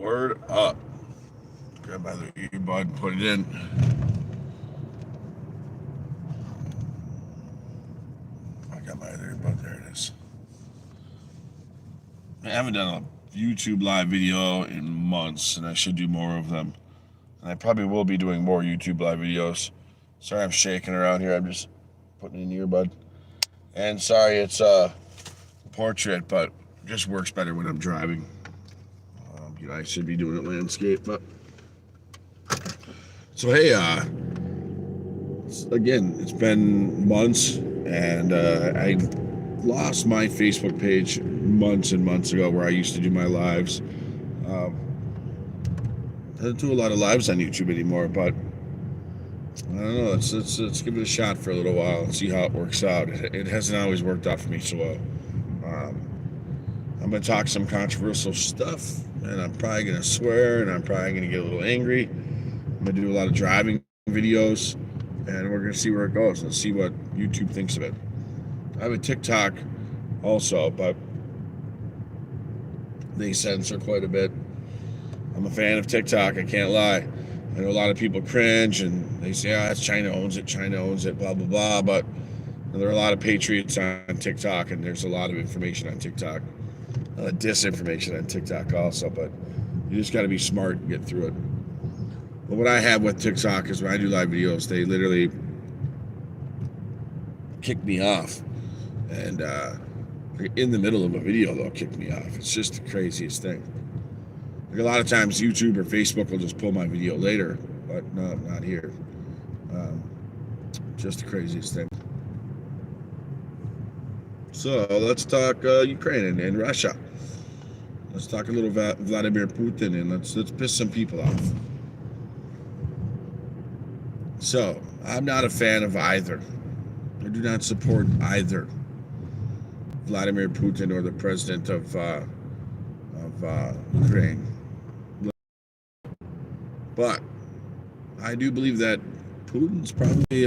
Word up. Grab my earbud, put it in. I got my other earbud. There it is. I haven't done a YouTube live video in months, and I should do more of them. And I probably will be doing more YouTube live videos. Sorry I'm shaking around here. I'm just putting in an earbud. And sorry it's a portrait, but it just works better when I'm driving. I should be doing it landscape, but so hey, again, it's been months, and I lost my Facebook page months and months ago where I used to do my lives. I don't do a lot of lives on YouTube anymore, but I don't know. Let's give it a shot for a little while and see how it works out. It hasn't always worked out for me so well. I'm going to talk some controversial stuff, and I'm probably going to swear, and I'm probably going to get a little angry. I'm going to do a lot of driving videos, and we're going to see where it goes and see what YouTube thinks of it. I have a TikTok also, but they censor quite a bit. I'm a fan of TikTok, I can't lie. I know a lot of people cringe, and they say, it's China owns it, blah, blah, blah, but there are a lot of patriots on TikTok, and there's a lot of information on TikTok. Disinformation on TikTok also, but you just got to be smart and get through it. But what I have with TikTok is when I do live videos, they literally kick me off, and in the middle of a video they'll kick me off. It's just the craziest thing. Like a lot of times YouTube or Facebook will just pull my video later, but no, not here. Just the craziest thing. So let's talk Ukraine and Russia. Let's talk a little Vladimir Putin, and let's piss some people off. So I'm not a fan of either. I do not support either Vladimir Putin or the president of Ukraine. But I do believe that Putin's probably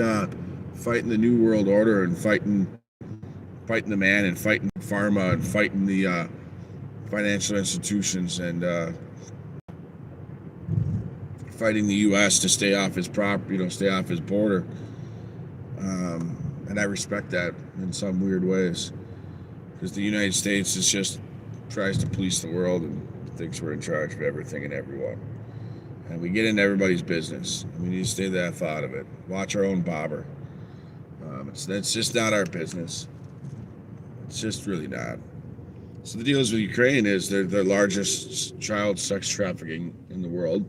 fighting the New World Order and fighting the man and fighting pharma and fighting the financial institutions and fighting the U.S. to stay off his stay off his border. And I respect that in some weird ways, because the United States just tries to police the world and thinks we're in charge of everything and everyone. And we get into everybody's business. We need to stay the F out of it. Watch our own bobber. It's just not our business. It's just really not. So the deal is with Ukraine is they're the largest child sex trafficking in the world.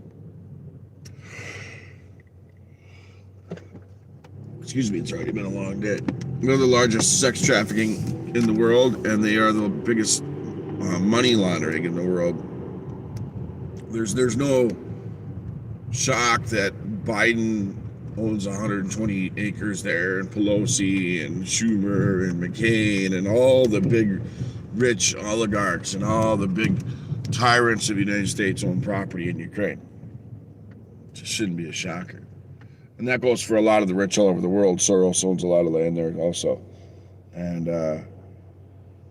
Excuse me, it's already been a long day. They're the largest sex trafficking in the world, and they are the biggest money laundering in the world. There's no shock that Biden owns 120 acres there, and Pelosi and Schumer and McCain and all the big rich oligarchs and all the big tyrants of the United States own property in Ukraine. It just shouldn't be a shocker. And that goes for a lot of the rich all over the world. Soros owns a lot of land there also. And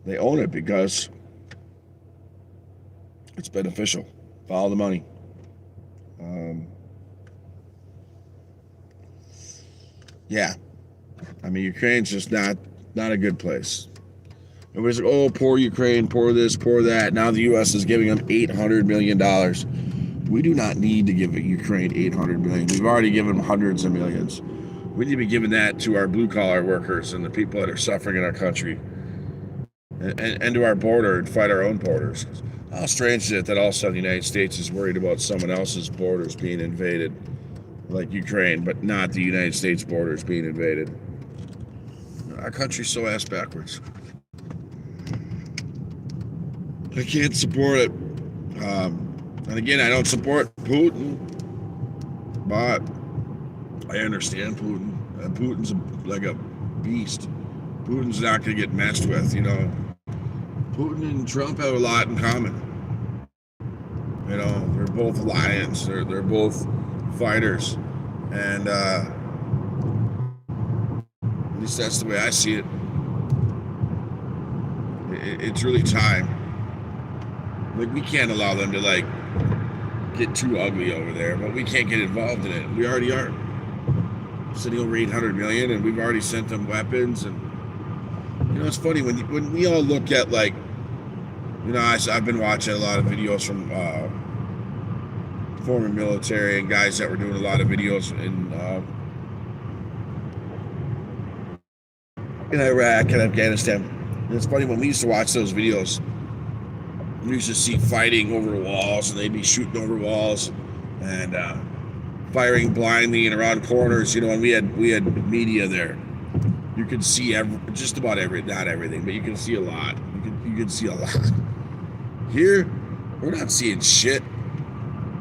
they own it because it's beneficial. Follow the money. Yeah. I mean, Ukraine's just not a good place. Everybody's like, oh, poor Ukraine, poor this, poor that. Now the U.S. is giving them $800 million. We do not need to give Ukraine $800 million. We've already given them hundreds of millions. We need to be giving that to our blue-collar workers and the people that are suffering in our country, and to our border, and fight our own borders. How strange is it that all of a sudden the United States is worried about someone else's borders being invaded, like Ukraine, but not the United States borders being invaded? Our country's so ass backwards. I can't support it. And again, I don't support Putin, but I understand Putin. And Putin's like a beast. Putin's not going to get messed with, Putin and Trump have a lot in common. They're both lions. They're both fighters. And at least that's the way I see it. It's really time. Like, we can't allow them to get too ugly over there, but we can't get involved in it. We already are. Sending over 800 million, and we've already sent them weapons. And it's funny when we all look at, like, I've been watching a lot of videos from former military and guys that were doing a lot of videos in Iraq and Afghanistan. And it's funny, when we used to watch those videos, we used to see fighting over walls, and they'd be shooting over walls and firing blindly and around corners, and we had media there. You could see just about not everything, but you can see a lot. You can see a lot. Here, we're not seeing shit.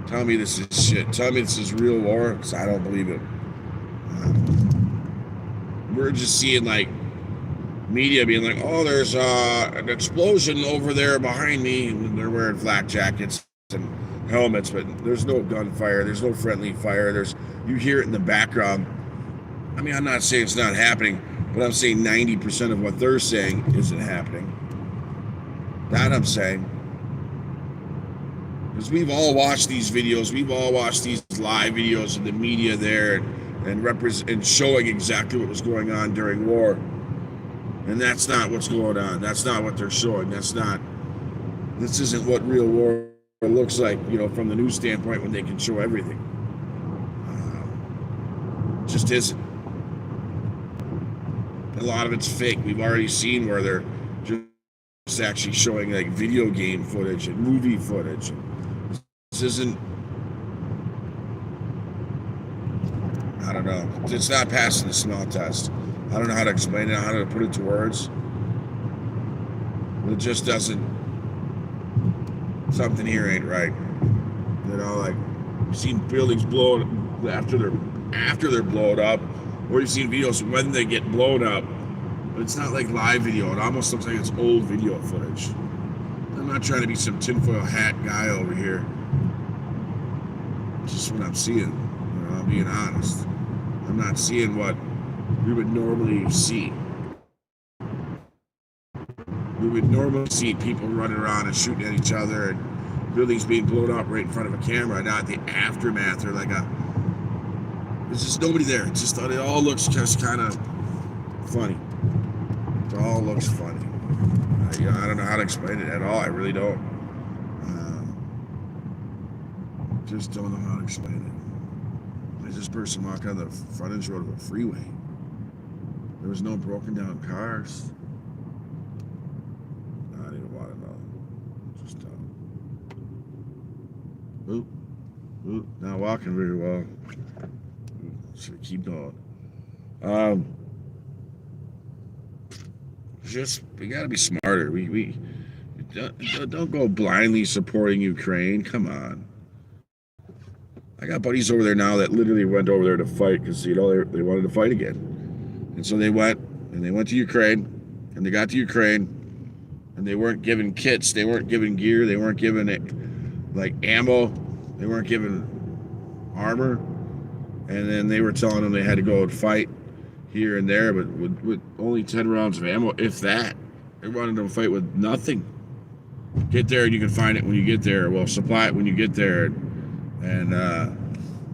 Tell me this is shit. Tell me this is real war, because I don't believe it. We're just seeing, like, media being like, oh, there's an explosion over there behind me, and they're wearing flak jackets and helmets, but there's no gunfire, there's no friendly fire. You hear it in the background. I mean, I'm not saying it's not happening, but I'm saying 90% of what they're saying isn't happening. That I'm saying. Because we've all watched these videos, we've all watched these live videos of the media there and showing exactly what was going on during war. And that's not what's going on. That's not what they're showing. This isn't what real war looks like, from the news standpoint, when they can show everything. It just isn't. A lot of it's fake. We've already seen where they're just actually showing, like, video game footage and movie footage. This isn't, I don't know. It's not passing the smell test. I don't know how to explain it, how to put it to words. It just doesn't. Something here ain't right. Like, you've seen buildings blown after they're blown up, or you've seen videos when they get blown up. But it's not like live video. It almost looks like it's old video footage. I'm not trying to be some tinfoil hat guy over here. It's just what I'm seeing. I'm being honest. I'm not seeing what we would normally see. We would normally see people running around and shooting at each other, and buildings being blown up right in front of a camera, not the aftermath or there's just nobody there. It's just, it all looks just kind of funny. It all looks funny. I don't know how to explain it at all. I really don't. Just don't know how to explain it. There's this person walking on the frontage road of a freeway. There was no broken down cars. I don't even want to know. Just Oop, not walking very well. Should keep going. We gotta be smarter. We don't go blindly supporting Ukraine. Come on. I got buddies over there now that literally went over there to fight because they wanted to fight again, and so they went to Ukraine, and they got to Ukraine, and they weren't given kits, they weren't given gear, they weren't given ammo, they weren't given armor, and then they were telling them they had to go and fight here and there, but with only 10 rounds of ammo, if that. They wanted them to fight with nothing. Get there and you can find it when you get there. Well, supply it when you get there. And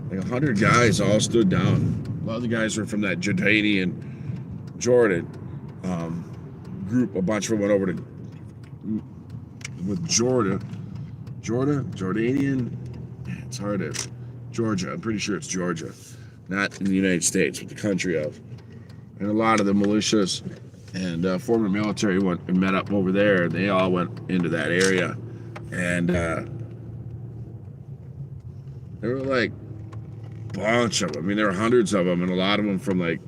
like 100 guys all stood down. A lot of the guys were from that Jordanian Jordan group. A bunch of them went over to with Jordanian. It's hard to Georgia. I'm pretty sure it's Georgia, not in the United States, but the country of. And a lot of the militias and former military went and met up over there. They all went into that area, and there were like a bunch of them. I mean, there were hundreds of them, and a lot of them from like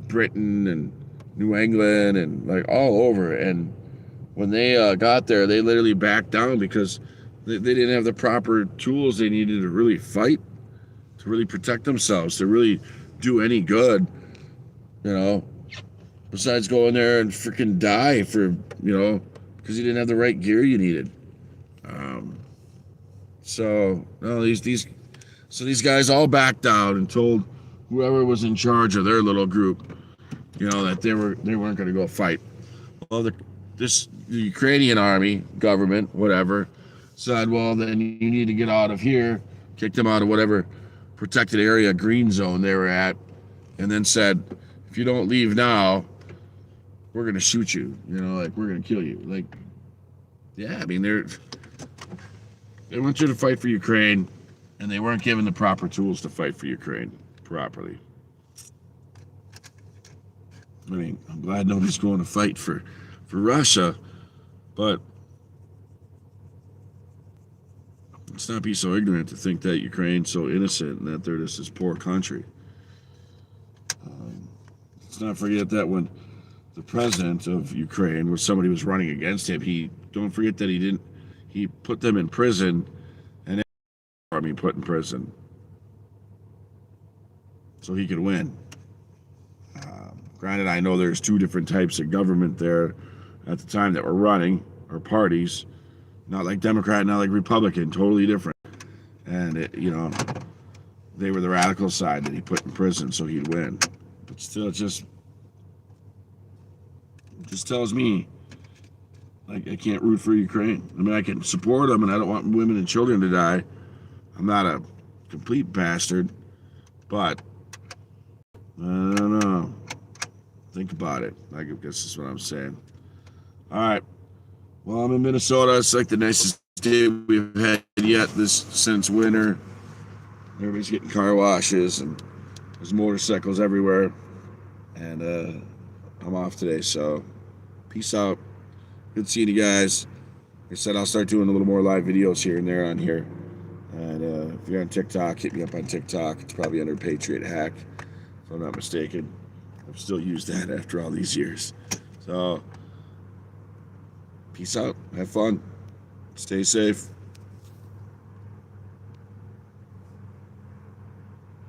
Britain and New England and like all over. And when they got there, they literally backed down because they didn't have the proper tools they needed to really fight, to really protect themselves, to really do any good, besides going there and freaking die for, because you didn't have the right gear you needed. These guys all backed down and told whoever was in charge of their little group, that they weren't going to go fight. Well, the Ukrainian army, government, whatever, said, well, then you need to get out of here, kicked them out of whatever protected area, green zone they were at, and then said, if you don't leave now, we're going to shoot you. You know, like, we're going to kill you. Like, yeah, I mean, they want you to fight for Ukraine, and they weren't given the proper tools to fight for Ukraine properly. I mean, I'm glad nobody's going to fight for Russia, but let's not be so ignorant to think that Ukraine's so innocent and that they're just this poor country. Let's not forget that when the president of Ukraine, when somebody was running against him, don't forget that he put them in prison, and army put in prison so he could win. Granted, I know there's two different types of government there at the time that were running, or parties, not like Democrat, not like Republican, totally different. And they were the radical side that he put in prison so he'd win. But still, it just tells me, like, I can't root for Ukraine. I mean, I can support them, and I don't want women and children to die. I'm not a complete bastard, but I don't know. Think about it. I guess that's what I'm saying. All right. Well, I'm in Minnesota. It's like the nicest day we've had yet since winter. Everybody's getting car washes, and there's motorcycles everywhere. And I'm off today, so peace out. Good seeing you guys. Like I said, I'll start doing a little more live videos here and there on here. And if you're on TikTok, hit me up on TikTok. It's probably under Patriot Hack, if I'm not mistaken. I've still used that after all these years. So, peace out. Have fun. Stay safe.